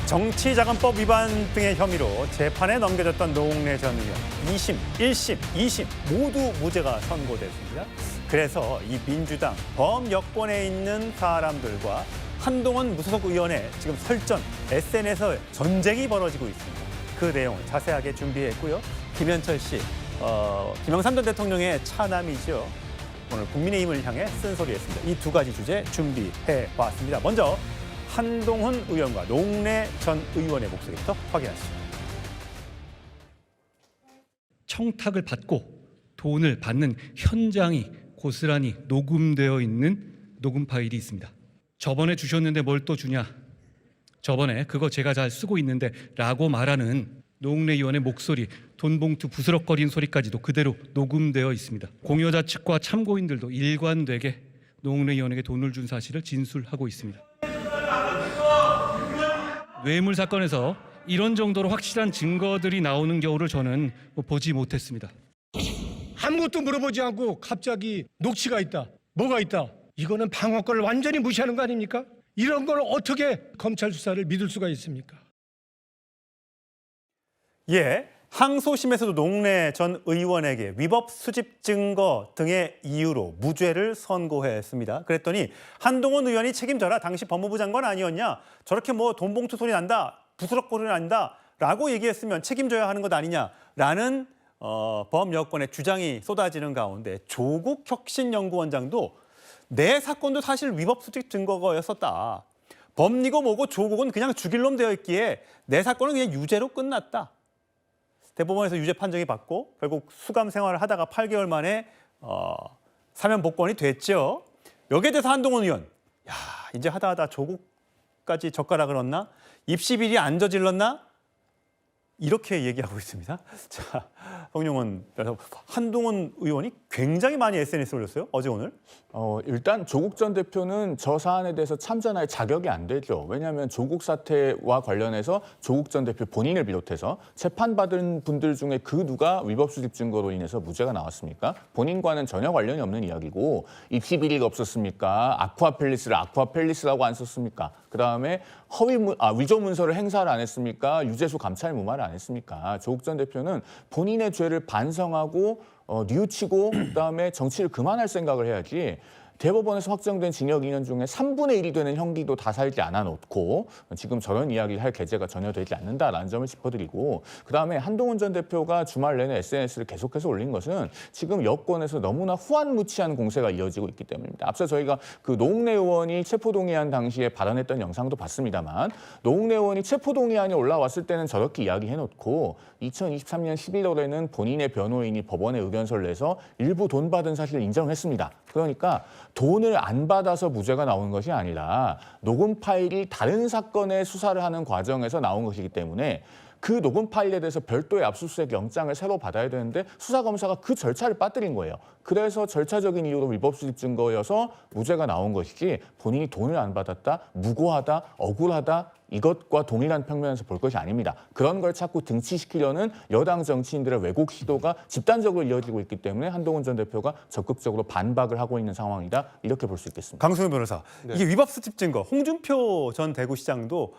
정치자금법 위반 등의 혐의로 재판에 넘겨졌던 노웅래 전 의원 2심, 1심, 2심 모두 무죄가 선고됐습니다. 그래서 이 민주당 범여권에 있는 사람들과 한동훈 무소속 의원의 지금 설전, SNS에서 전쟁이 벌어지고 있습니다. 그 내용을 자세하게 준비했고요. 김현철 씨, 김영삼 전 대통령의 차남이죠. 오늘 국민의힘을 향해 쓴소리했습니다. 이 두 가지 주제 준비해봤습니다. 먼저 한동훈 의원과 노웅래 전 의원의 목소리부터 확인하시죠. 청탁을 받고 돈을 받는 현장이 고스란히 녹음되어 있는 녹음 파일이 있습니다. 저번에 주셨는데 뭘 또 주냐? 저번에 그거 제가 잘 쓰고 있는데 라고 말하는 노웅래 의원의 목소리, 돈봉투 부스럭거리는 소리까지도 그대로 녹음되어 있습니다. 공여자 측과 참고인들도 일관되게 노웅래 의원에게 돈을 준 사실을 진술하고 있습니다. 뇌물 사건에서 이런 정도로 확실한 증거들이 나오는 경우를 저는 보지 못했습니다. 아무것도 물어보지 않고 갑자기 녹취가 있다, 뭐가 있다. 이거는 방어권을 완전히 무시하는 거 아닙니까? 이런 걸 어떻게 검찰 수사를 믿을 수가 있습니까? 예, 항소심에서도 노웅래 전 의원에게 위법 수집 증거 등의 이유로 무죄를 선고했습니다. 그랬더니 한동훈 의원이 책임져라. 당시 법무부 장관 아니었냐. 저렇게 뭐 돈봉투 소리 난다. 부스럭거리 난다. 라고 얘기했으면 책임져야 하는 것 아니냐라는 범여권의 주장이 쏟아지는 가운데 조국 혁신연구원장도 내 사건도 사실 위법 수집 증거였었다. 법리고 뭐고 조국은 그냥 죽일 놈 되어 있기에 내 사건은 그냥 유죄로 끝났다. 대법원에서 유죄 판정이 받고 결국 수감 생활을 하다가 8개월 만에 사면 복권이 됐죠. 여기에 대해서 한동훈 의원, 야 이제 하다 조국까지 젓가락을 얹나? 입시비리 안 저질렀나? 이렇게 얘기하고 있습니다. 자, 성룡은 한동훈 의원이 굉장히 많이 SNS 올렸어요. 어제 오늘. 일단 조국 전 대표는 저 사안에 대해서 참전할 자격이 안 되죠. 왜냐하면 조국 사태와 관련해서 조국 전 대표 본인을 비롯해서 재판받은 분들 중에 그 누가 위법 수집 증거로 인해서 무죄가 나왔습니까? 본인과는 전혀 관련이 없는 이야기고 입시 비리가 없었습니까? 아쿠아펠리스를 아쿠아펠리스라고 안 썼습니까? 그다음에 위조 문서를 행사를 안 했습니까? 유재수 감찰 무마를 안 했습니까? 조국 전 대표는 본인의 죄를 반성하고 뉘우치고 그다음에 정치를 그만할 생각을 해야지 대법원에서 확정된 징역 2년 중에 3분의 1이 되는 형기도 다 살지 않아 놓고 지금 저런 이야기를 할 계제가 전혀 되지 않는다라는 점을 짚어드리고 그다음에 한동훈 전 대표가 주말 내내 SNS를 계속해서 올린 것은 지금 여권에서 너무나 후안무치한 공세가 이어지고 있기 때문입니다. 앞서 저희가 그 노웅래 의원이 체포동의안 당시에 발언했던 영상도 봤습니다만 노웅래 의원이 체포동의안이 올라왔을 때는 저렇게 이야기해놓고 2023년 11월에는 본인의 변호인이 법원에 의견서를 내서 일부 돈 받은 사실을 인정했습니다. 그러니까 돈을 안 받아서 무죄가 나오는 것이 아니라 녹음 파일이 다른 사건의 수사를 하는 과정에서 나온 것이기 때문에 그 녹음 파일에 대해서 별도의 압수수색 영장을 새로 받아야 되는데 수사검사가 그 절차를 빠뜨린 거예요. 그래서 절차적인 이유로 위법 수집 증거여서 무죄가 나온 것이지 본인이 돈을 안 받았다, 무고하다, 억울하다 이것과 동일한 평면에서 볼 것이 아닙니다. 그런 걸 자꾸 등치시키려는 여당 정치인들의 왜곡 시도가 집단적으로 이어지고 있기 때문에 한동훈 전 대표가 적극적으로 반박을 하고 있는 상황이다. 이렇게 볼 수 있겠습니다. 강승훈 변호사, 이게 위법 수집 증거, 홍준표 전 대구시장도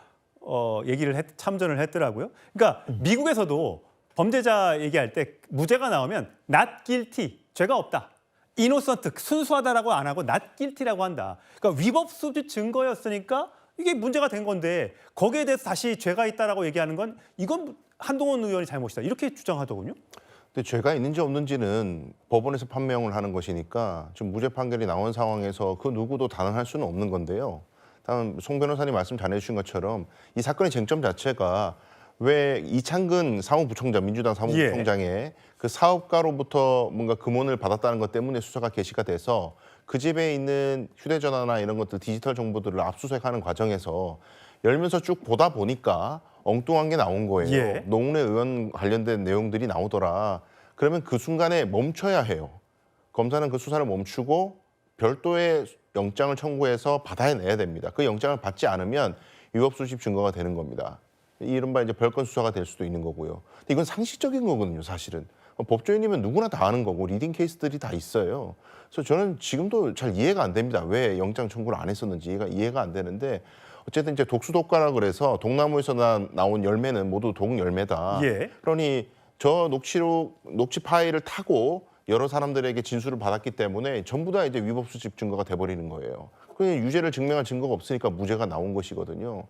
참전을 했더라고요. 그러니까 미국에서도 범죄자 얘기할 때 무죄가 나오면 not guilty, 죄가 없다. innocent, 순수하다라고 안 하고 not guilty라고 한다. 그러니까 위법 수집 증거였으니까 이게 문제가 된 건데 거기에 대해서 다시 죄가 있다라고 얘기하는 건 이건 한동훈 의원이 잘못이다. 이렇게 주장하더군요. 근데 죄가 있는지 없는지는 법원에서 판명을 하는 것이니까 지금 무죄 판결이 나온 상황에서 그 누구도 단언할 수는 없는 건데요. 다음 송 변호사님 말씀 잘해주신 것처럼 이 사건의 쟁점 자체가 왜 이창근 사무부총장, 민주당 사무부총장의 그 사업가로부터 뭔가 금원을 받았다는 것 때문에 수사가 개시가 돼서 그 집에 있는 휴대전화나 이런 것들 디지털 정보들을 압수수색하는 과정에서 열면서 쭉 보다 보니까 엉뚱한 게 나온 거예요. 노웅래 의원 관련된 내용들이 나오더라. 그러면 그 순간에 멈춰야 해요. 검사는 그 수사를 멈추고 별도의 영장을 청구해서 받아내야 됩니다. 그 영장을 받지 않으면 위법 수집 증거가 되는 겁니다. 이른바 이제 별건 수사가 될 수도 있는 거고요. 근데 이건 상식적인 거거든요, 사실은. 법조인이면 누구나 다 아는 거고 리딩 케이스들이 다 있어요. 그래서 저는 지금도 잘 이해가 안 됩니다. 왜 영장 청구를 안 했었는지 이해가 안 되는데 어쨌든 이제 독수독가라 그래서 독나무에서 나온 열매는 모두 독열매다. 예. 그러니 저 녹취 파일을 타고 여러 사람들에게 진술을 받았기 때문에 전부 다 이제 위법 수집 증거가 돼버리는 거예요. 그냥 유죄를 증명할 증거가 없으니까 무죄가 나온 것이거든요.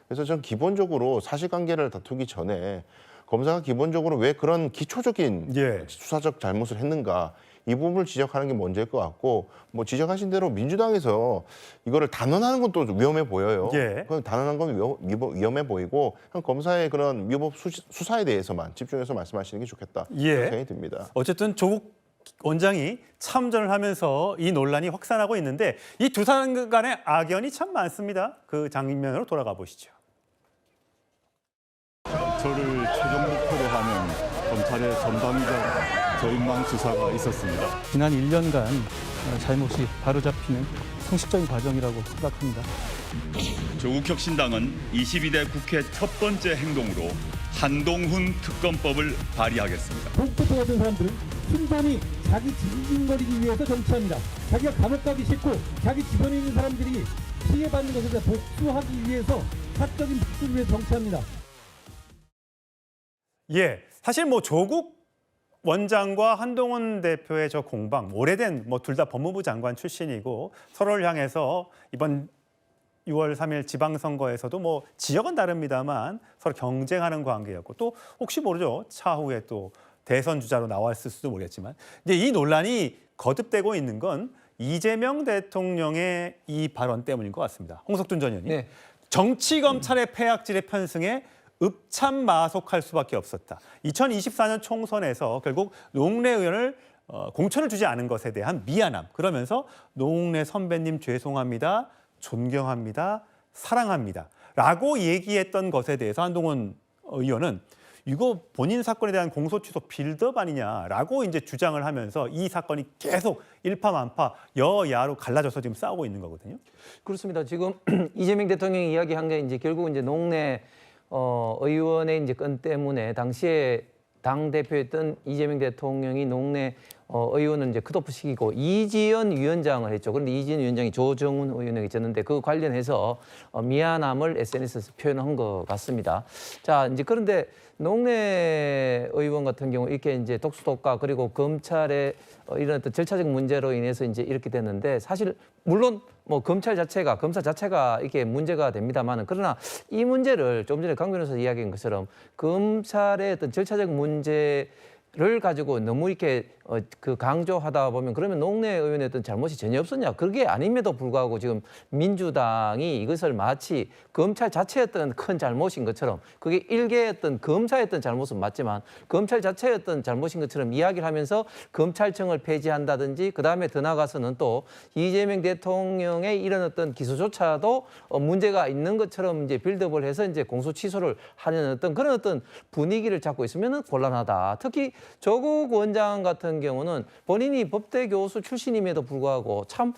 그래서 전 기본적으로 사실관계를 다투기 전에 검사가 기본적으로 왜 그런 기초적인 예. 수사적 잘못을 했는가 이 부분을 지적하는 게 먼저일 것 같고 뭐 지적하신 대로 민주당에서 이거를 단언하는 건 또 위험해 보여요. 예. 그건 단언한 건 위험해 보이고 그냥 검사의 그런 위법 수사에 대해서만 집중해서 말씀하시는 게 좋겠다 예. 그런 생각이 듭니다. 어쨌든 조국 원장이 참전을 하면서 이 논란이 확산하고 있는데 이 두 사람 간의 악연이 참 많습니다. 그 장면으로 돌아가 보시죠. 저를 최종 목표로 하는 검찰의 전방위적 저인망 수사가 있었습니다. 지난 1년간 잘못이 바로잡히는 상식적인 과정이라고 생각합니다. 조국혁신당은 22대 국회 첫 번째 행동으로 한동훈 특검법을 발의하겠습니다. 독특 같은 사람들은 순전히 자기 징징거리기 위해서 정치합니다. 자기가 감옥 가기 싫고 자기 주변에 있는 사람들이 피해받는 것에 대해 복수하기 위해서 사적인 복수를 위해 정치합니다. 예, 사실 뭐 조국 원장과 한동훈 대표의 저 공방 오래된 뭐 둘 다 법무부 장관 출신이고 서로를 향해서 이번 6월 3일 지방선거에서도 뭐 지역은 다릅니다만 서로 경쟁하는 관계였고 또 혹시 모르죠 차후에 또 대선 주자로 나왔을 수도 모르겠지만 이제 이 논란이 거듭되고 있는 건 이재명 대통령의 이 발언 때문인 것 같습니다. 홍석준 전 의원님. 네. 정치 검찰의 폐악질의 편승에 읍참마속할 수밖에 없었다. 2024년 총선에서 결국 노웅래 의원을 공천을 주지 않은 것에 대한 미안함. 그러면서 노웅래 선배님 죄송합니다. 존경합니다. 사랑합니다. 라고 얘기했던 것에 대해서 한동훈 의원은 이거 본인 사건에 대한 공소취소 빌드업 아니냐라고 이제 주장을 하면서 이 사건이 계속 일파만파 여야로 갈라져서 지금 싸우고 있는 거거든요. 그렇습니다. 지금 이재명 대통령이 이야기한 게 이제 결국 이제 노웅래 의원의 이제 건 때문에 당시에 당 대표였던 이재명 대통령이 노웅래 의원은 이제 컷오프시키고 이지연 위원장을 했죠. 그런데 이지연 위원장이 조정훈 의원에게 졌는데 그 관련해서 미안함을 SNS에서 표현한 것 같습니다. 자, 이제 그런데 노웅래 의원 같은 경우 이렇게 이제 독수독가 그리고 검찰의 이런 어떤 절차적 문제로 인해서 이제 이렇게 됐는데 사실 물론 뭐 검사 자체가 이게 문제가 됩니다만은 그러나 이 문제를 좀 전에 강 변호사 이야기한 것처럼 검찰의 어떤 절차적 문제를 가지고 너무 이렇게 그 강조하다 보면 그러면 노웅래 의원의 어떤 잘못이 전혀 없었냐? 그게 아님에도 불구하고 지금 민주당이 이것을 마치 검찰 자체의 어떤 큰 잘못인 것처럼 그게 일개의 어떤 검사의 어떤 잘못은 맞지만 검찰 자체의 어떤 잘못인 것처럼 이야기를 하면서 검찰청을 폐지한다든지 그다음에 더 나아가서는 또 이재명 대통령의 이런 어떤 기소조차도 문제가 있는 것처럼 이제 빌드업을 해서 이제 공소 취소를 하는 어떤 그런 어떤 분위기를 잡고 있으면은 곤란하다. 특히 조국 원장 같은 경우는 본인이 법대 교수 출신임에도 불구하고 참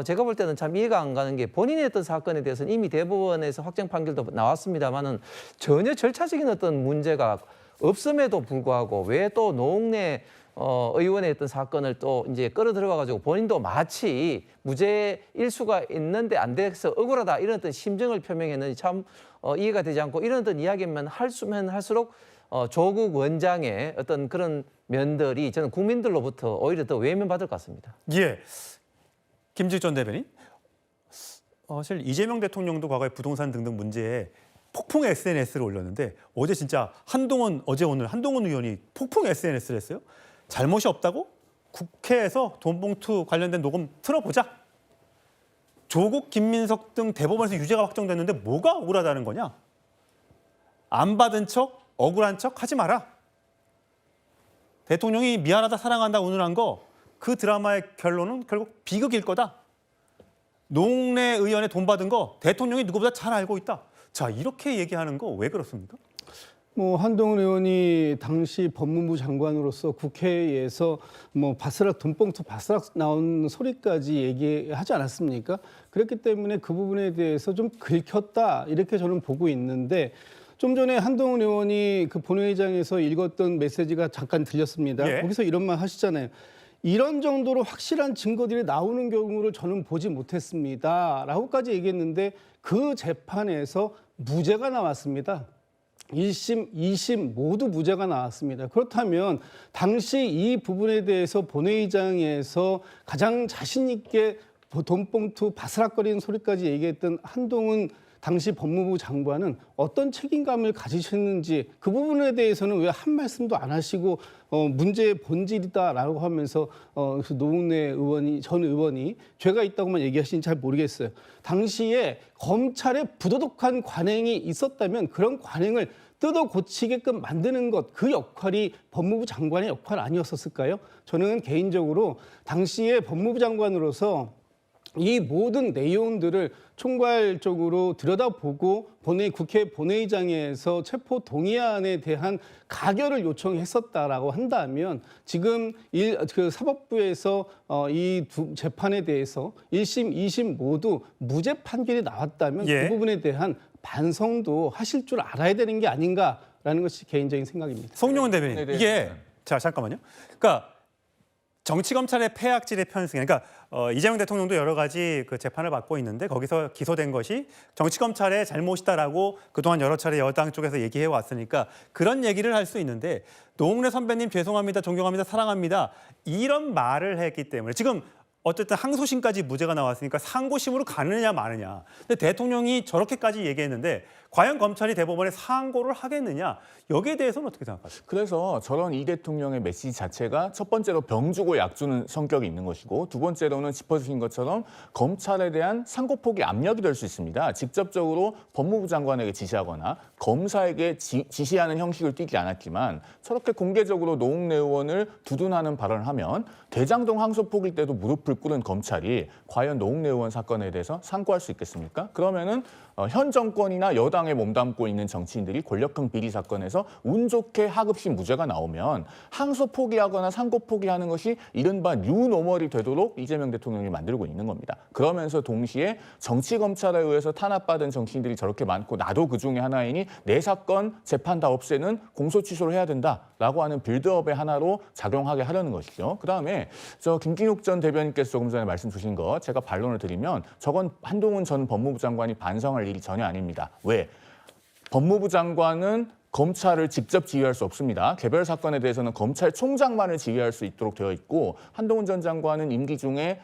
제가 볼 때는 참 이해가 안 가는 게 본인의 어떤 사건에 대해서는 이미 대법원에서 확정 판결도 나왔습니다만은 전혀 절차적인 어떤 문제가 없음에도 불구하고 왜 또 노웅래 의원의 어떤 사건을 또 이제 끌어들여가 가지고 본인도 마치 무죄일 수가 있는데 안 돼서 억울하다 이런 어떤 심정을 표명했는지 참 이해가 되지 않고 이런 어떤 이야기만 할수면 할수록 조국 원장의 어떤 그런 면들이 저는 국민들로부터 오히려 더 외면받을 것 같습니다. 예, 김직 전 대변인. 사실 이재명 대통령도 과거에 부동산 등등 문제에 폭풍 SNS를 올렸는데 어제 진짜 어제 오늘 한동훈 의원이 폭풍 SNS를 했어요. 잘못이 없다고? 국회에서 돈봉투 관련된 녹음 틀어보자. 조국, 김민석 등 대법원에서 유죄가 확정됐는데 뭐가 억울하다는 거냐? 안 받은 척, 억울한 척 하지 마라. 대통령이 미안하다, 사랑한다, 운운한 거 그 드라마의 결론은 결국 비극일 거다. 노웅래 의원의 돈 받은 거 대통령이 누구보다 잘 알고 있다. 자, 이렇게 얘기하는 거 왜 그렇습니까? 뭐 한동훈 의원이 당시 법무부 장관으로서 국회에서 뭐 돈봉투 바스락 나온 소리까지 얘기하지 않았습니까? 그렇기 때문에 그 부분에 대해서 좀 긁혔다 이렇게 저는 보고 있는데 좀 전에 한동훈 의원이 그 본회의장에서 읽었던 메시지가 잠깐 들렸습니다. 예. 거기서 이런 말 하시잖아요. 이런 정도로 확실한 증거들이 나오는 경우를 저는 보지 못했습니다. 라고까지 얘기했는데 그 재판에서 무죄가 나왔습니다. 1심, 2심 모두 무죄가 나왔습니다. 그렇다면 당시 이 부분에 대해서 본회의장에서 가장 자신 있게 돈봉투 바스락거리는 소리까지 얘기했던 한동훈 당시 법무부 장관은 어떤 책임감을 가지셨는지 그 부분에 대해서는 왜 한 말씀도 안 하시고 문제의 본질이다라고 하면서 노웅래 전 의원이 죄가 있다고만 얘기하시는지 잘 모르겠어요. 당시에 검찰에 부도덕한 관행이 있었다면 그런 관행을 뜯어 고치게끔 만드는 것, 그 역할이 법무부 장관의 역할 아니었었을까요? 저는 개인적으로 당시에 법무부 장관으로서 이 모든 내용들을 총괄적으로 들여다보고 국회 본회의장에서 체포 동의안에 대한 가결을 요청했었다라고 한다면 지금 사법부에서 이 두 재판에 대해서 1심, 2심 모두 무죄 판결이 나왔다면 예. 그 부분에 대한 반성도 하실 줄 알아야 되는 게 아닌가라는 것이 개인적인 생각입니다. 송영훈 대변인, 이게 자 잠깐만요. 그러니까 정치 검찰의 폐악질의 편승. 그러니까 이재명 대통령도 여러 가지 그 재판을 받고 있는데 거기서 기소된 것이 정치 검찰의 잘못이다라고 그동안 여러 차례 여당 쪽에서 얘기해 왔으니까 그런 얘기를 할 수 있는데 노웅래 선배님 죄송합니다, 존경합니다, 사랑합니다 이런 말을 했기 때문에 지금 어쨌든 항소심까지 무죄가 나왔으니까 상고심으로 가느냐 마느냐. 근데 대통령이 저렇게까지 얘기했는데 과연 검찰이 대법원에 상고를 하겠느냐. 여기에 대해서는 어떻게 생각하세요? 그래서 저런 이 대통령의 메시지 자체가 첫 번째로 병 주고 약 주는 성격이 있는 것이고 두 번째로는 짚어주신 것처럼 검찰에 대한 상고폭이 압력이 될 수 있습니다. 직접적으로 법무부 장관에게 지시하거나 검사에게 지시하는 형식을 띠지 않았지만 저렇게 공개적으로 노웅래 의원을 두둔하는 발언을 하면 대장동 항소폭일 때도 무릎을 꿇은 검찰이 과연 노웅래 의원 사건에 대해서 상고할 수 있겠습니까? 그러면은 현 정권이나 여당에 몸담고 있는 정치인들이 권력형 비리 사건에서 운 좋게 하급심 무죄가 나오면 항소 포기하거나 상고 포기하는 것이 이른바 뉴노멀이 되도록 이재명 대통령이 만들고 있는 겁니다. 그러면서 동시에 정치 검찰에 의해서 탄압받은 정치인들이 저렇게 많고 나도 그 중에 하나이니 내 사건 재판 다 없애는 공소 취소를 해야 된다라고 하는 빌드업의 하나로 작용하게 하려는 것이죠. 그다음에 저 김진욱 전 대변인께서 조금 전에 말씀 주신 거 제가 반론을 드리면 저건 한동훈 전 법무부 장관이 반성할 일이 전혀 아닙니다. 왜? 법무부 장관은 검찰을 직접 지휘할 수 없습니다. 개별 사건에 대해서는 검찰총장만을 지휘할 수 있도록 되어 있고 한동훈 전 장관은 임기 중에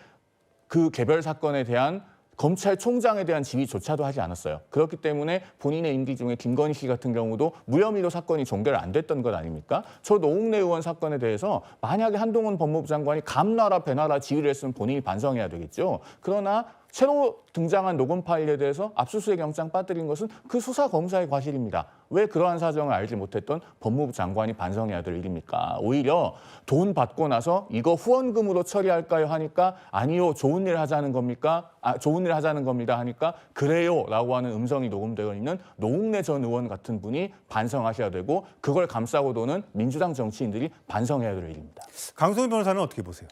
그 개별 사건에 대한 검찰총장에 대한 지휘조차도 하지 않았어요. 그렇기 때문에 본인의 임기 중에 김건희 씨 같은 경우도 무혐의로 사건이 종결 안 됐던 것 아닙니까? 저 노웅래 의원 사건에 대해서 만약에 한동훈 법무부 장관이 감나라 배나라 지휘를 했으면 본인이 반성해야 되겠죠. 그러나 새로 등장한 녹음 파일에 대해서 압수수색 영장 빠뜨린 것은 그 수사 검사의 과실입니다. 왜 그러한 사정을 알지 못했던 법무부 장관이 반성해야 될 일입니까? 오히려 돈 받고 나서 이거 후원금으로 처리할까요 하니까 아니요, 좋은 일 하자는 겁니까? 좋은 일 하자는 겁니다 하니까 그래요라고 하는 음성이 녹음되어 있는 노웅래 전 의원 같은 분이 반성하셔야 되고 그걸 감싸고 도는 민주당 정치인들이 반성해야 될 일입니다. 강성희 변호사는 어떻게 보세요?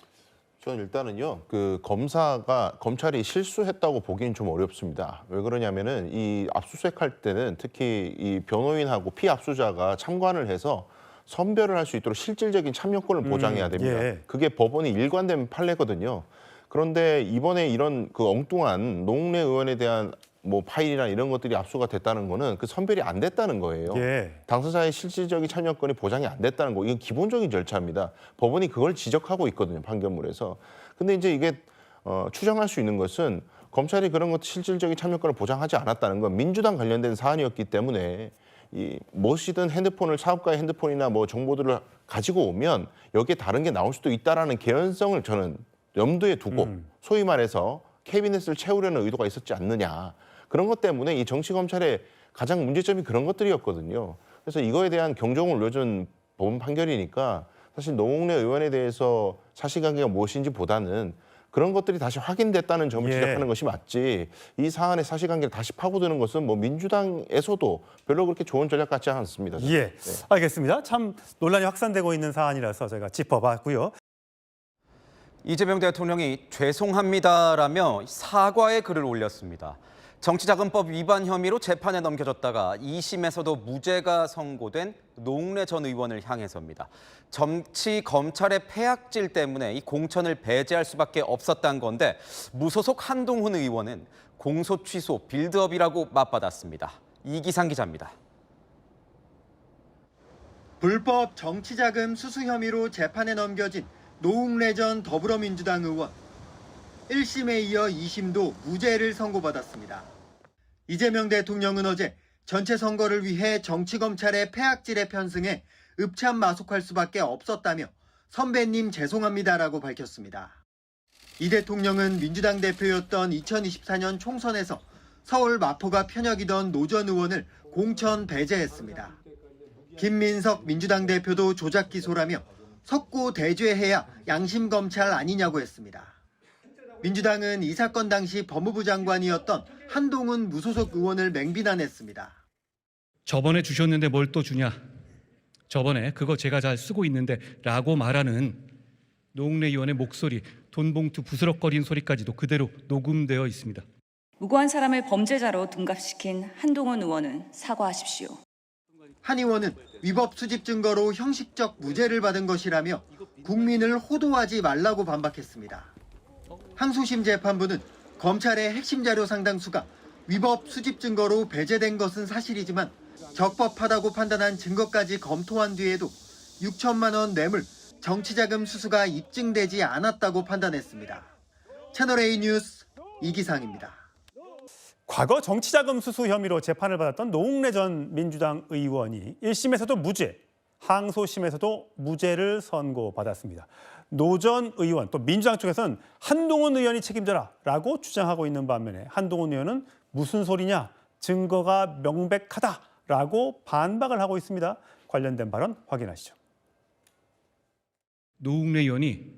저는 일단은요, 검찰이 실수했다고 보기엔 좀 어렵습니다. 왜 그러냐면은 이 압수수색할 때는 특히 이 변호인하고 피압수자가 참관을 해서 선별을 할 수 있도록 실질적인 참여권을 보장해야 됩니다. 예. 그게 법원이 일관된 판례거든요. 그런데 이번에 이런 그 엉뚱한 노웅래 의원에 대한 뭐 파일이나 이런 것들이 압수가 됐다는 거는 그 선별이 안 됐다는 거예요. 예. 당사자의 실질적인 참여권이 보장이 안 됐다는 거. 이건 기본적인 절차입니다. 법원이 그걸 지적하고 있거든요. 판결문에서. 근데 이제 이게 추정할 수 있는 것은 검찰이 그런 것 실질적인 참여권을 보장하지 않았다는 건 민주당 관련된 사안이었기 때문에 이 무엇이든 핸드폰을 사업가의 핸드폰이나 뭐 정보들을 가지고 오면 여기에 다른 게 나올 수도 있다라는 개연성을 저는 염두에 두고 소위 말해서 캐비넷을 채우려는 의도가 있었지 않느냐. 그런 것 때문에 이 정치 검찰의 가장 문제점이 그런 것들이었거든요. 그래서 이거에 대한 경종을 울려준 법원 판결이니까 사실 노웅래 의원에 대해서 사실관계가 무엇인지 보다는 그런 것들이 다시 확인됐다는 점을 예. 지적하는 것이 맞지 이 사안의 사실관계를 다시 파고드는 것은 뭐 민주당에서도 별로 그렇게 좋은 전략 같지 않습니다. 저는. 예, 알겠습니다. 참 논란이 확산되고 있는 사안이라서 저희가 짚어봤고요. 이재명 대통령이 죄송합니다라며 사과의 글을 올렸습니다. 정치자금법 위반 혐의로 재판에 넘겨졌다가 2심에서도 무죄가 선고된 노웅래 전 의원을 향해서입니다. 정치 검찰의 패악질 때문에 이 공천을 배제할 수밖에 없었던 건데 무소속 한동훈 의원은 공소 취소 빌드업이라고 맞받았습니다. 이기상 기자입니다. 불법 정치자금 수수 혐의로 재판에 넘겨진 노웅래 전 더불어민주당 의원. 1심에 이어 2심도 무죄를 선고받았습니다. 이재명 대통령은 어제 전체 선거를 위해 정치검찰의 패악질에 편승해 읍참마속할 수밖에 없었다며 선배님 죄송합니다라고 밝혔습니다. 이 대통령은 민주당 대표였던 2024년 총선에서 서울 마포가 편역이던 노 전 의원을 공천 배제했습니다. 김민석 민주당 대표도 조작 기소라며 석고 대죄해야 양심검찰 아니냐고 했습니다. 민주당은 이 사건 당시 법무부 장관이었던 한동훈 무소속 의원을 맹비난했습니다. 저번에 주셨는데 뭘 또 주냐? 저번에 그거 제가 잘 쓰고 있는데 라고 말하는 노웅래 의원의 목소리, 돈봉투 부스럭거리는 소리까지도 그대로 녹음되어 있습니다. 무고한 사람을 범죄자로 둔갑시킨 한동훈 의원은 사과하십시오. 한 의원은 위법 수집 증거로 형식적 무죄를 받은 것이라며 국민을 호도하지 말라고 반박했습니다. 항소심 재판부는 검찰의 핵심 자료 상당수가 위법 수집 증거로 배제된 것은 사실이지만 적법하다고 판단한 증거까지 검토한 뒤에도 6천만 원 뇌물, 정치자금 수수가 입증되지 않았다고 판단했습니다. 채널A 뉴스 이기상입니다. 과거 정치자금 수수 혐의로 재판을 받았던 노웅래 전 민주당 의원이 1심에서도 무죄, 항소심에서도 무죄를 선고받았습니다. 노 전 의원, 또 민주당 쪽에서는 한동훈 의원이 책임져라라고 주장하고 있는 반면에 한동훈 의원은 무슨 소리냐, 증거가 명백하다라고 반박을 하고 있습니다. 관련된 발언 확인하시죠. 노웅래 의원이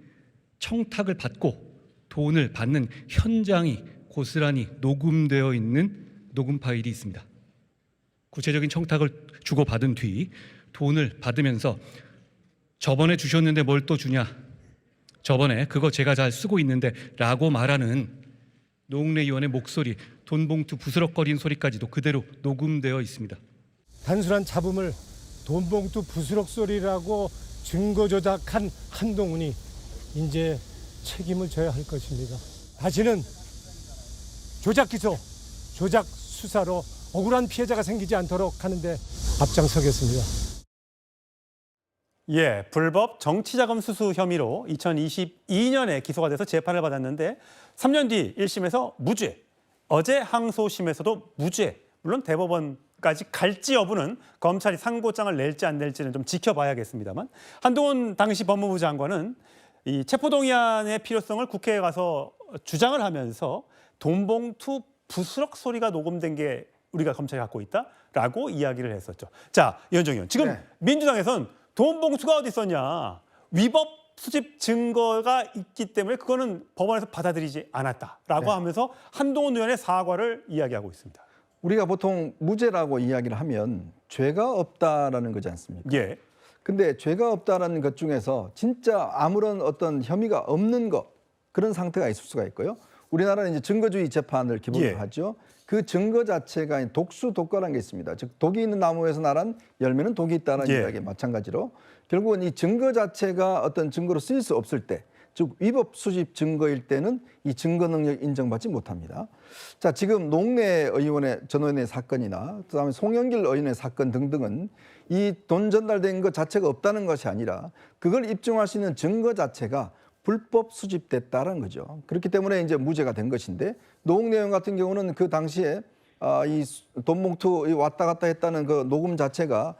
청탁을 받고 돈을 받는 현장이 고스란히 녹음되어 있는 녹음 파일이 있습니다. 구체적인 청탁을 주고받은 뒤 돈을 받으면서 저번에 주셨는데 뭘 또 주냐? 저번에 그거 제가 잘 쓰고 있는데 라고 말하는 노웅래 의원의 목소리, 돈봉투 부스럭거리는 소리까지도 그대로 녹음되어 있습니다. 단순한 잡음을 돈봉투 부스럭 소리라고 증거 조작한 한동훈이 이제 책임을 져야 할 것입니다. 다시는 조작 기소, 조작 수사로 억울한 피해자가 생기지 않도록 하는데 앞장서겠습니다. 예, 불법 정치자금 수수 혐의로 2022년에 기소가 돼서 재판을 받았는데 3년 뒤 1심에서 무죄, 어제 항소심에서도 무죄, 물론 대법원까지 갈지 여부는 검찰이 상고장을 낼지 안 낼지는 좀 지켜봐야겠습니다만 한동훈 당시 법무부 장관은 이 체포동의안의 필요성을 국회에 가서 주장을 하면서 돈봉투 부스럭 소리가 녹음된 게 우리가 검찰이 갖고 있다라고 이야기를 했었죠. 자, 이현정 의원, 지금 민주당에서는 돈봉투가 어디 있었냐, 위법 수집 증거가 있기 때문에 그거는 법원에서 받아들이지 않았다라고 하면서 한동훈 의원의 사과를 이야기하고 있습니다. 우리가 보통 무죄라고 이야기를 하면 죄가 없다라는 거지 않습니까? 예. 근데 죄가 없다라는 것 중에서 진짜 아무런 어떤 혐의가 없는 것, 그런 상태가 있을 수가 있고요. 우리나라는 이제 증거주의 재판을 기본으로 하죠. 그 증거 자체가 독수독과라는 게 있습니다. 즉 독이 있는 나무에서 나란 열매는 독이 있다는 이야기 마찬가지로 결국은 이 증거 자체가 어떤 증거로 쓰일 수 없을 때, 즉 위법 수집 증거일 때는 이 증거 능력 인정받지 못합니다. 자, 지금 노웅래 의원의 전 의원의 사건이나 그다음에 송영길 의원의 사건 등등은 이 돈 전달된 것 자체가 없다는 것이 아니라 그걸 입증할 수 있는 증거 자체가 불법 수집됐다는 거죠. 그렇기 때문에 이제 무죄가 된 것인데 노웅래 의원 같은 경우는 그 당시에 이 돈봉투 왔다 갔다 했다는 그 녹음 자체가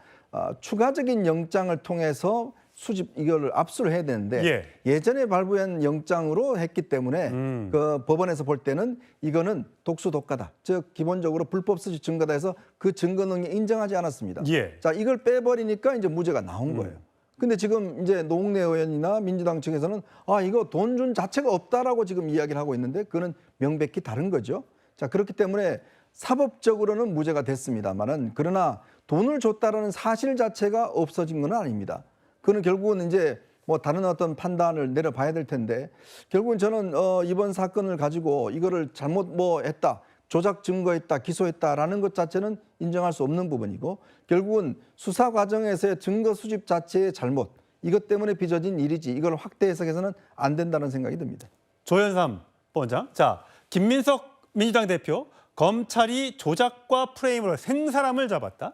추가적인 영장을 통해서 수집 이거를 압수를 해야 되는데 예전에 발부한 영장으로 했기 때문에 그 법원에서 볼 때는 이거는 독수독과다. 즉 기본적으로 불법 수집 증거다 해서 그 증거 능력이 인정하지 않았습니다. 자, 이걸 빼버리니까 이제 무죄가 나온 거예요. 근데 지금 이제 노웅래 의원이나 민주당 측에서는 이거 돈 준 자체가 없다라고 지금 이야기를 하고 있는데 그거는 명백히 다른 거죠. 자, 그렇기 때문에 사법적으로는 무죄가 됐습니다만은 그러나 돈을 줬다라는 사실 자체가 없어진 건 아닙니다. 그거는 결국은 이제 뭐 다른 어떤 판단을 내려봐야 될 텐데 결국은 저는 이번 사건을 가지고 이거를 잘못 뭐 했다. 조작 증거했다, 기소했다라는 것 자체는 인정할 수 없는 부분이고 결국은 수사 과정에서의 증거 수집 자체의 잘못, 이것 때문에 빚어진 일이지 이걸 확대 해석해서는 안 된다는 생각이 듭니다. 조현삼 본장. 자, 김민석 민주당 대표, 검찰이 조작과 프레임으로 생사람을 잡았다.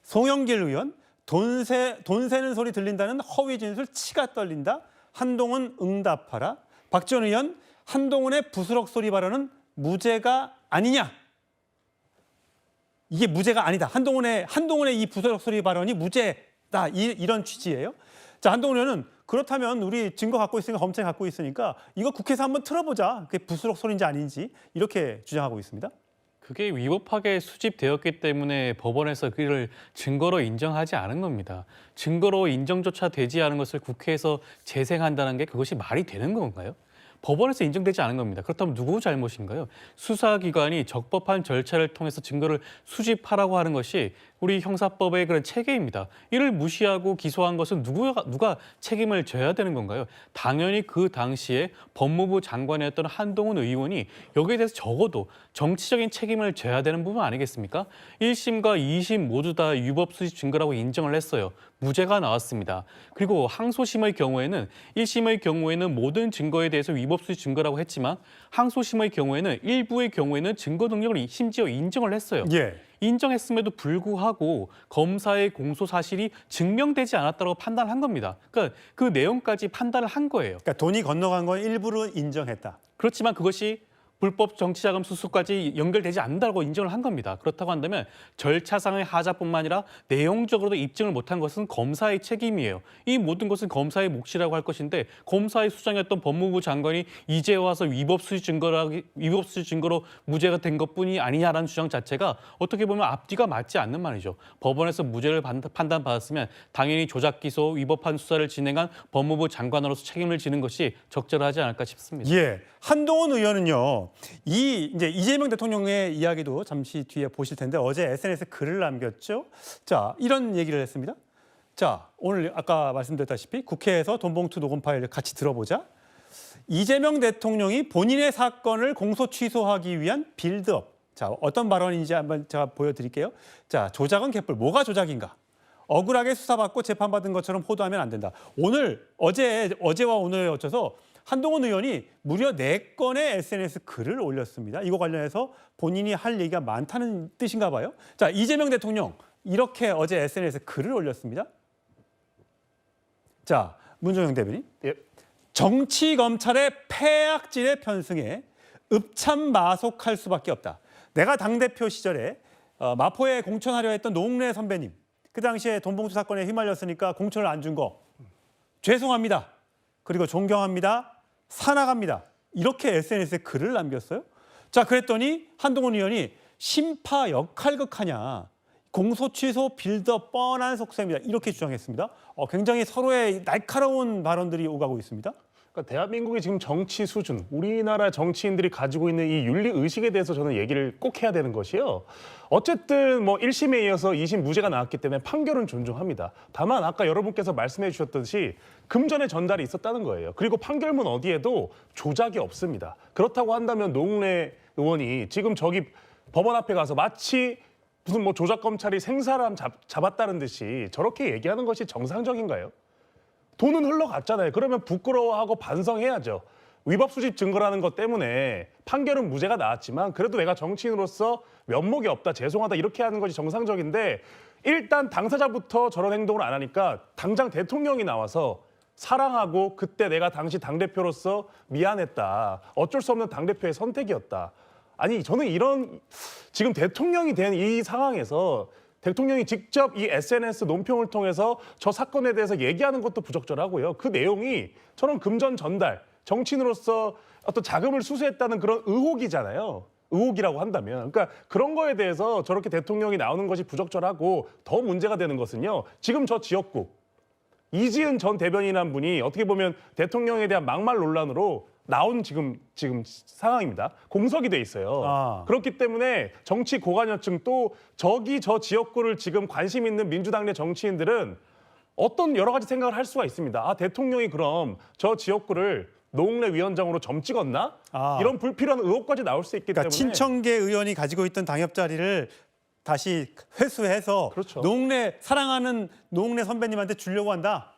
송영길 의원, 돈 세는 소리 들린다는 허위 진술 치가 떨린다. 한동훈 응답하라. 박지원 의원, 한동훈의 부스럭 소리 발언은 무죄가 아니냐. 이게 무죄가 아니다. 한동훈의 이 부스럭 소리 발언이 무죄다. 이런 취지예요. 자, 한동훈 의원은 그렇다면 우리 증거 갖고 있으니까 검찰이 갖고 있으니까 이거 국회에서 한번 틀어보자. 그게 부스럭 소리인지 아닌지 이렇게 주장하고 있습니다. 그게 위법하게 수집되었기 때문에 법원에서 그를 증거로 인정하지 않은 겁니다. 증거로 인정조차 되지 않은 것을 국회에서 재생한다는 게 그것이 말이 되는 건가요? 법원에서 인정되지 않은 겁니다. 그렇다면 누구 잘못인가요? 수사기관이 적법한 절차를 통해서 증거를 수집하라고 하는 것이 우리 형사법의 그런 체계입니다. 이를 무시하고 기소한 것은 누가 책임을 져야 되는 건가요? 당연히 그 당시에 법무부 장관이었던 한동훈 의원이 여기에 대해서 적어도 정치적인 책임을 져야 되는 부분 아니겠습니까? 1심과 2심 모두 다 위법 수집 증거라고 인정을 했어요. 무죄가 나왔습니다. 그리고 항소심의 경우에는 1심의 경우에는 모든 증거에 대해서 위법 수집 증거라고 했지만 항소심의 경우에는 일부의 경우에는 증거 능력을 심지어 인정을 했어요. 예. 인정했음에도 불구하고 검사의 공소 사실이 증명되지 않았다고 판단한 겁니다. 그러니까 그 내용까지 판단을 한 거예요. 그러니까 돈이 건너간 건 일부러 인정했다. 그렇지만 그것이 불법 정치자금 수수까지 연결되지 않는다고 인정을 한 겁니다. 그렇다고 한다면 절차상의 하자뿐만 아니라 내용적으로도 입증을 못한 것은 검사의 책임이에요. 이 모든 것은 검사의 몫이라고 할 것인데 검사의 수장이었던 법무부 장관이 이제 와서 위법 수집 증거로 무죄가 된 것뿐이 아니냐라는 주장 자체가 어떻게 보면 앞뒤가 맞지 않는 말이죠. 법원에서 무죄를 판단받았으면 당연히 조작 기소, 위법한 수사를 진행한 법무부 장관으로서 책임을 지는 것이 적절하지 않을까 싶습니다. 예, 한동훈 의원은요. 이제 이재명 대통령의 이야기도 잠시 뒤에 보실 텐데 어제 SNS에 글을 남겼죠. 자, 이런 얘기를 했습니다. 자, 오늘 아까 말씀드렸다시피 국회에서 돈봉투 녹음 파일을 같이 들어보자. 이재명 대통령이 본인의 사건을 공소 취소하기 위한 빌드업. 자, 어떤 발언인지 한번 제가 보여드릴게요. 자, 조작은 개뿔. 뭐가 조작인가? 억울하게 수사받고 재판받은 것처럼 호도하면 안 된다. 어제와 오늘에 어째서 한동훈 의원이 무려 4건의 SNS 글을 올렸습니다. 이거 관련해서 본인이 할 얘기가 많다는 뜻인가 봐요. 자, 이재명 대통령 이렇게 어제 SNS 글을 올렸습니다. 자, 문종영 대변인. 예. 정치 검찰의 폐악질에 편승해 읍참마속할 수밖에 없다. 내가 당대표 시절에 마포에 공천하려 했던 노웅래 선배님. 그 당시에 돈봉투 사건에 휘말렸으니까 공천을 안 준 거. 죄송합니다. 그리고 존경합니다. 사랑합니다. 이렇게 SNS에 글을 남겼어요. 자, 그랬더니 한동훈 의원이 심파 역할극하냐. 공소 취소 빌드업 뻔한 속셈이다. 이렇게 주장했습니다. 굉장히 서로의 날카로운 발언들이 오가고 있습니다. 그러니까 대한민국의 지금 정치 수준, 우리나라 정치인들이 가지고 있는 이 윤리 의식에 대해서 저는 얘기를 꼭 해야 되는 것이요. 어쨌든 뭐 1심에 이어서 2심 무죄가 나왔기 때문에 판결은 존중합니다. 다만 아까 여러분께서 말씀해 주셨듯이 금전의 전달이 있었다는 거예요. 그리고 판결문 어디에도 조작이 없습니다. 그렇다고 한다면 노웅래 의원이 지금 저기 법원 앞에 가서 마치 무슨 뭐 조작 검찰이 생사람 잡았다는 듯이 저렇게 얘기하는 것이 정상적인가요? 돈은 흘러갔잖아요. 그러면 부끄러워하고 반성해야죠. 위법 수집 증거라는 것 때문에 판결은 무죄가 나왔지만 그래도 내가 정치인으로서 면목이 없다, 죄송하다 이렇게 하는 것이 정상적인데 일단 당사자부터 저런 행동을 안 하니까 당장 대통령이 나와서 사랑하고 그때 내가 당시 당대표로서 미안했다. 어쩔 수 없는 당대표의 선택이었다. 아니 저는 이런 지금 대통령이 된 이 상황에서 대통령이 직접 이 SNS 논평을 통해서 저 사건에 대해서 얘기하는 것도 부적절하고요. 그 내용이 저는 금전 전달, 정치인으로서 어떤 자금을 수수했다는 그런 의혹이잖아요. 의혹이라고 한다면. 그러니까 그런 거에 대해서 저렇게 대통령이 나오는 것이 부적절하고 더 문제가 되는 것은요. 지금 저 지역국, 이지은 전 대변인한 분이 어떻게 보면 대통령에 대한 막말 논란으로 나온 지금 상황입니다. 공석이 돼 있어요. 그렇기 때문에 정치 고관여층 또 저기 저 지역구를 지금 관심 있는 민주당 내 정치인들은 어떤 여러 가지 생각을 할 수가 있습니다. 아, 대통령이 그럼 저 지역구를 노웅래 위원장으로 점 찍었나? 이런 불필요한 의혹까지 나올 수 있기 그러니까 때문에 친청계 의원이 가지고 있던 당협 자리를 다시 회수해서 그렇죠. 사랑하는 노웅래 선배님한테 주려고 한다.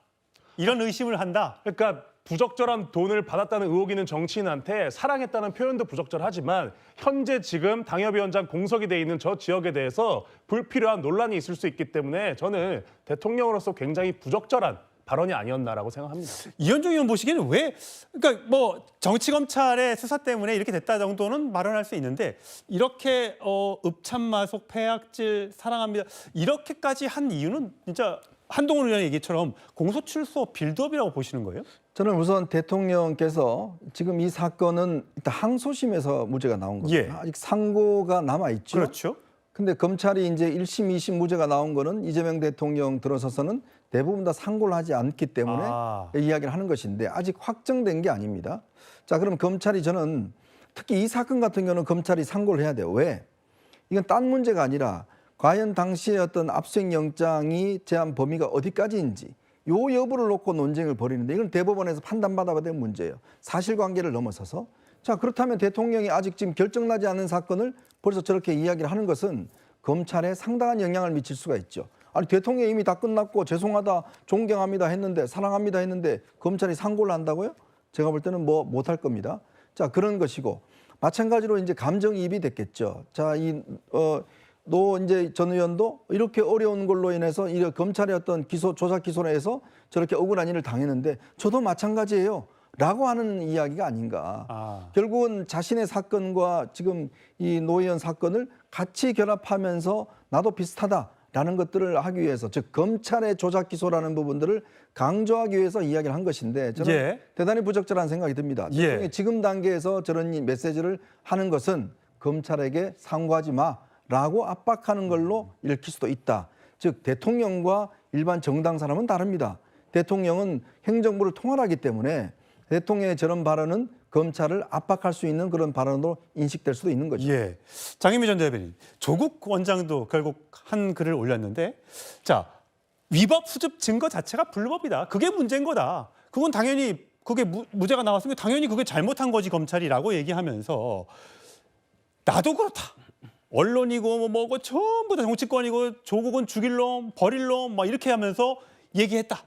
이런 의심을 한다. 그러니까 부적절한 돈을 받았다는 의혹이 있는 정치인한테 사랑했다는 표현도 부적절하지만 현재 지금 당협위원장 공석이 돼 있는 저 지역에 대해서 불필요한 논란이 있을 수 있기 때문에 저는 대통령으로서 굉장히 부적절한 발언이 아니었나라고 생각합니다. 이현종 의원 보시기에는 왜, 그러니까 뭐 정치 검찰의 수사 때문에 이렇게 됐다 정도는 발언할 수 있는데 이렇게 읍참마속 폐악질 사랑합니다 이렇게까지 한 이유는 진짜 한동훈 의원 얘기처럼 공소출소 빌드업이라고 보시는 거예요? 저는 우선 대통령께서 지금 이 사건은 일단 항소심에서 무죄가 나온 겁니다. 예. 아직 상고가 남아 있죠. 그렇죠. 근데 검찰이 이제 1심, 2심 무죄가 나온 거는 이재명 대통령 들어서서는 대부분 다 상고를 하지 않기 때문에 이야기를 하는 것인데 아직 확정된 게 아닙니다. 자, 그럼 검찰이 저는 특히 이 사건 같은 경우는 검찰이 상고를 해야 돼요. 왜? 이건 딴 문제가 아니라 과연 당시에 어떤 압수수색 영장이 제한 범위가 어디까지인지 요 여부를 놓고 논쟁을 벌이는데 이건 대법원에서 판단받아야 될 문제예요. 사실관계를 넘어서서. 자, 그렇다면 대통령이 아직 지금 결정나지 않은 사건을 벌써 저렇게 이야기를 하는 것은 검찰에 상당한 영향을 미칠 수가 있죠. 아니 대통령이 이미 다 끝났고 죄송하다, 존경합니다 했는데 사랑합니다 했는데 검찰이 상고를 한다고요? 제가 볼 때는 뭐 못할 겁니다. 자, 그런 것이고 마찬가지로 이제 감정이입이 됐겠죠. 자, 노 이제 전 의원도 이렇게 어려운 걸로 인해서 이 검찰의 어떤 조사 기소를 해서 저렇게 억울한 일을 당했는데 저도 마찬가지예요. 라고 하는 이야기가 아닌가. 결국은 자신의 사건과 지금 이 노 의원 사건을 같이 결합하면서 나도 비슷하다라는 것들을 하기 위해서 즉 검찰의 조작 기소라는 부분들을 강조하기 위해서 이야기를 한 것인데 저는 대단히 부적절한 생각이 듭니다. 대통령이 지금 단계에서 저런 메시지를 하는 것은 검찰에게 상고하지 마라고 압박하는 걸로 읽힐 수도 있다. 즉 대통령과 일반 정당 사람은 다릅니다. 대통령은 행정부를 통할하기 때문에 대통령의 저런 발언은 검찰을 압박할 수 있는 그런 발언으로 인식될 수도 있는 거죠. 예. 장희미 전 대변인, 조국 원장도 결국 한 글을 올렸는데 자, 위법 수집 증거 자체가 불법이다. 그게 문제인 거다. 그건 당연히 그게 무죄가 나왔으면 당연히 그게 잘못한 거지 검찰이라고 얘기하면서 나도 그렇다. 언론이고 뭐고 전부 다 정치권이고 조국은 죽일 놈, 버릴 놈 막 이렇게 하면서 얘기했다.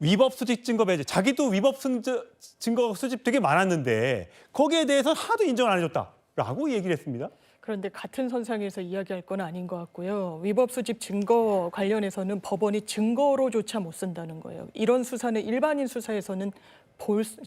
위법 수집 증거 배제, 자기도 위법 증거 수집 되게 많았는데 거기에 대해서 하나도 인정을 안 해줬다라고 얘기를 했습니다. 그런데 같은 선상에서 이야기할 건 아닌 것 같고요. 위법 수집 증거 관련해서는 법원이 증거로조차 못 쓴다는 거예요. 이런 수사는 일반인 수사에서는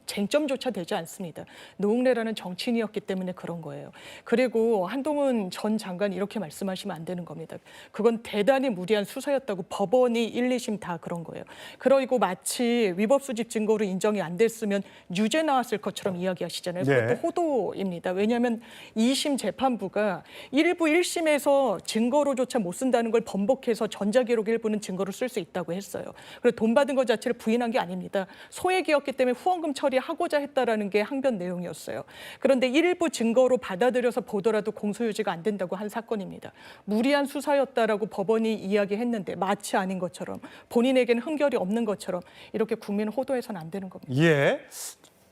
쟁점조차 되지 않습니다. 노웅래라는 정치인이었기 때문에 그런 거예요. 그리고 한동훈 전 장관 이렇게 말씀하시면 안 되는 겁니다. 그건 대단히 무리한 수사였다고 법원이 1, 2심 다 그런 거예요. 그리고 마치 위법 수집 증거로 인정이 안 됐으면 유죄 나왔을 것처럼 이야기하시잖아요. 그것도 호도입니다. 왜냐하면 2심 재판부가 일부 1심에서 증거로조차 못 쓴다는 걸 번복해서 전자기록 일부는 증거로 쓸 수 있다고 했어요. 그리고 돈 받은 것 자체를 부인한 게 아닙니다. 소액이었기 때문에 후원금 처리하고자 했다라는 게 항변 내용이었어요. 그런데 일부 증거로 받아들여서 보더라도 공소유지가 안 된다고 한 사건입니다. 무리한 수사였다라고 법원이 이야기했는데 마치 아닌 것처럼 본인에게는 흠결이 없는 것처럼 이렇게 국민을 호도해서는 안 되는 겁니다. 예.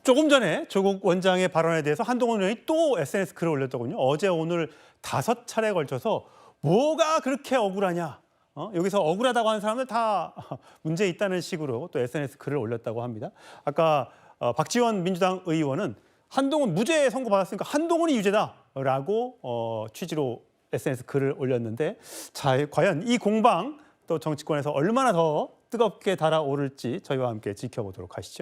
조금 전에 조국 원장의 발언에 대해서 한동훈 의원이 또 SNS 글을 올렸더군요. 어제 오늘 5차례에 걸쳐서 뭐가 그렇게 억울하냐. 여기서 억울하다고 하는 사람들 다 문제 있다는 식으로 또 SNS 글을 올렸다고 합니다. 아까 박지원 민주당 의원은 한동훈 무죄 선고받았으니까 한동훈이 유죄다라고 취지로 SNS 글을 올렸는데 자, 과연 이 공방 또 정치권에서 얼마나 더 뜨겁게 달아오를지 저희와 함께 지켜보도록 하시죠.